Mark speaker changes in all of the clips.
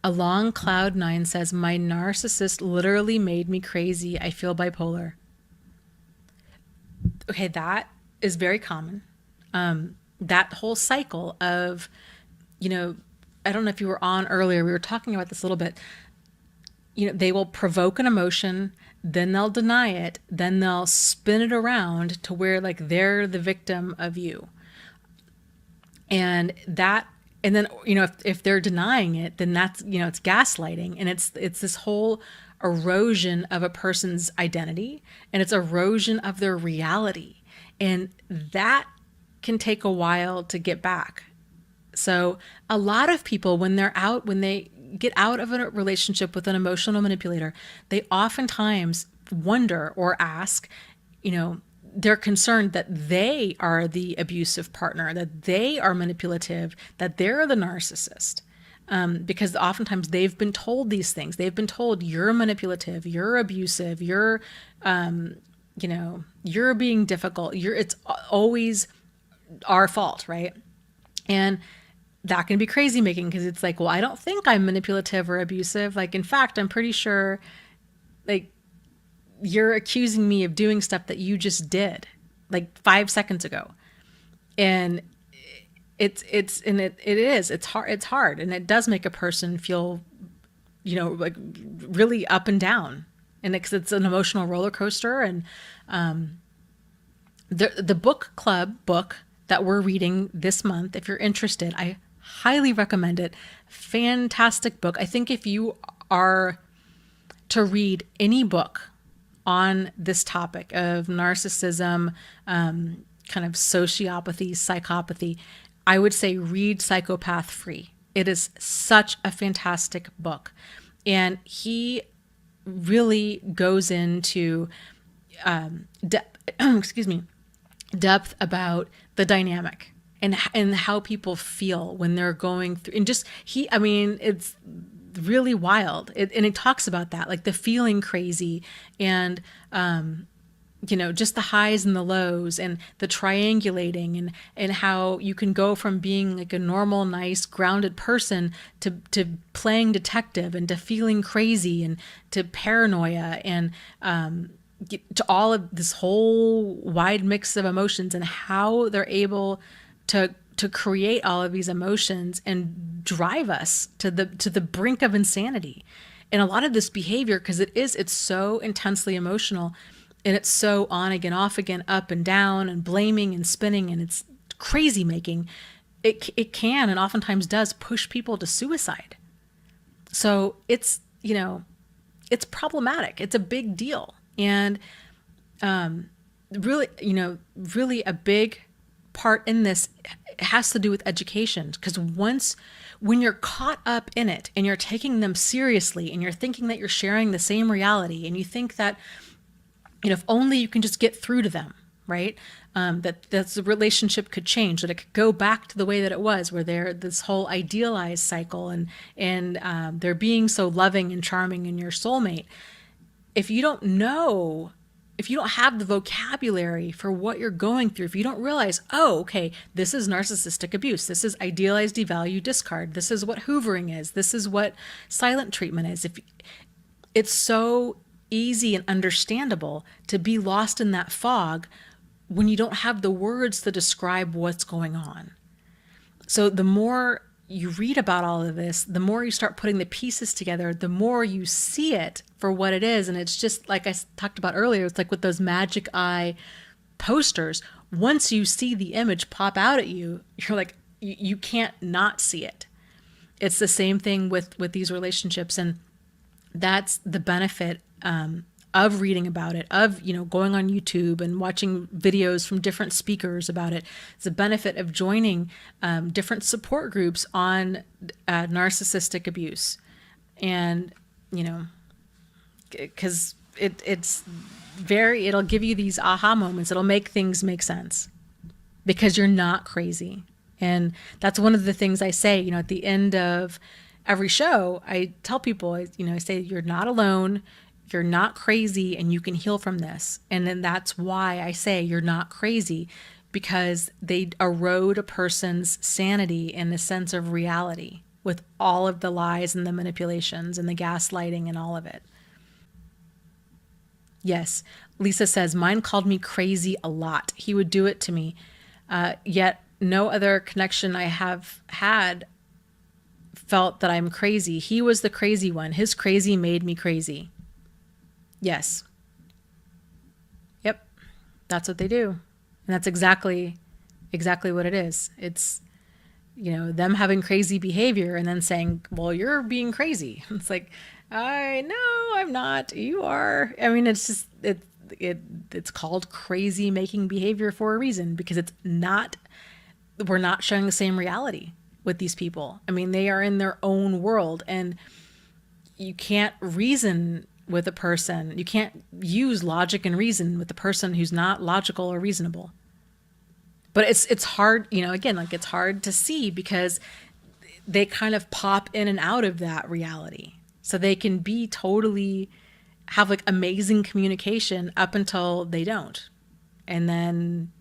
Speaker 1: Along Cloud Nine says, my narcissist literally made me crazy. I feel bipolar. Okay, that is very common. That whole cycle of, you know, I don't know if you were on earlier, we were talking about this a little bit. You know, they will provoke an emotion, then they'll deny it, then they'll spin it around to where like they're the victim of you. And that, and then, you know, if they're denying it, then that's, you know, it's gaslighting, and it's this whole erosion of a person's identity, and it's erosion of their reality. And that can take a while to get back. So a lot of people, when they get out of a relationship with an emotional manipulator, they oftentimes wonder or ask, you know, they're concerned that they are the abusive partner, that they are manipulative, that they're the narcissist. Because oftentimes they've been told these things. They've been told you're manipulative, you're abusive, you're, you know, you're being difficult. It's always our fault, right? And that can be crazy making, because it's like, well, I don't think I'm manipulative or abusive. Like, in fact, I'm pretty sure, like, you're accusing me of doing stuff that you just did like 5 seconds ago. And it's hard. And it does make a person feel, you know, like really up and down. And it's an emotional roller coaster. And, the book club book that we're reading this month, if you're interested, I highly recommend it. Fantastic book. I think if you are to read any book on this topic of narcissism, kind of sociopathy, psychopathy, I would say read Psychopath Free. It is such a fantastic book. And he really goes into depth about the dynamic and how people feel when they're going through, and just it's really wild. And it talks about that, like the feeling crazy, and you know, just the highs and the lows, and the triangulating, and how you can go from being like a normal, nice, grounded person to playing detective, and to feeling crazy, and to paranoia, and to all of this whole wide mix of emotions, and how they're able to create all of these emotions and drive us to the brink of insanity. And a lot of this behavior, because it's so intensely emotional, and it's so on again, off again, up and down, and blaming and spinning, and it's crazy making, it can and oftentimes does push people to suicide. So it's, you know, it's problematic. It's a big deal. And really, you know, really a big part in this has to do with education. Because when you're caught up in it, and you're taking them seriously, and you're thinking that you're sharing the same reality, and you think that, you know, if only you can just get through to them, right? That the relationship could change, that it could go back to the way that it was, where they're this whole idealized cycle, and they're being so loving and charming and your soulmate. If you don't know, if you don't have the vocabulary for what you're going through, if you don't realize, oh, okay, this is narcissistic abuse, this is idealized, devalue, discard, this is what hoovering is, this is what silent treatment is. If it's so easy and understandable to be lost in that fog when you don't have the words to describe what's going on. So the more you read about all of this, the more you start putting the pieces together, the more you see it for what it is. And it's just like I talked about earlier, it's like with those magic eye posters. Once you see the image pop out at you, you're like, you can't not see it. It's the same thing with these relationships. And that's the benefit of reading about it, of, you know, going on YouTube and watching videos from different speakers about it. It's a benefit of joining different support groups on narcissistic abuse. And, you know, because it'll give you these aha moments. It'll make things make sense because you're not crazy. And that's one of the things I say, you know, at the end of every show, I tell people, you know, I say, you're not alone. You're not crazy, and you can heal from this. And then that's why I say you're not crazy, because they erode a person's sanity and a sense of reality. with all of the lies and the manipulations and the gaslighting and all of it. Yes. Lisa says, mine called me crazy a lot. He would do it to me. Yet no other connection I have had felt that I'm crazy. He was the crazy one. His crazy made me crazy. Yes. Yep. That's what they do. And that's exactly what it is. It's, them having crazy behavior and then saying, well, you're being crazy. It's like, I know I'm not. You are. I mean, it's just, it's called crazy making behavior for a reason, because it's not, we're not showing the same reality with these people. I mean, they are in their own world, and you can't reason with a person. You can't use logic and reason with a person who's not logical or reasonable. But it's hard, again, like it's hard to see because they kind of pop in and out of that reality. So they can be totally have like amazing communication up until they don't. And then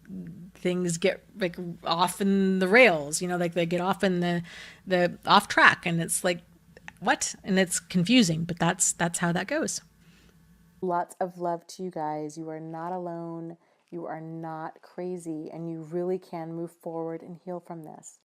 Speaker 1: things get like off in the rails, like they get off in the off track, and it's like what? And it's confusing, but that's how that goes. Lots of love to you guys. You are not alone. You are not crazy, and you really can move forward and heal from this.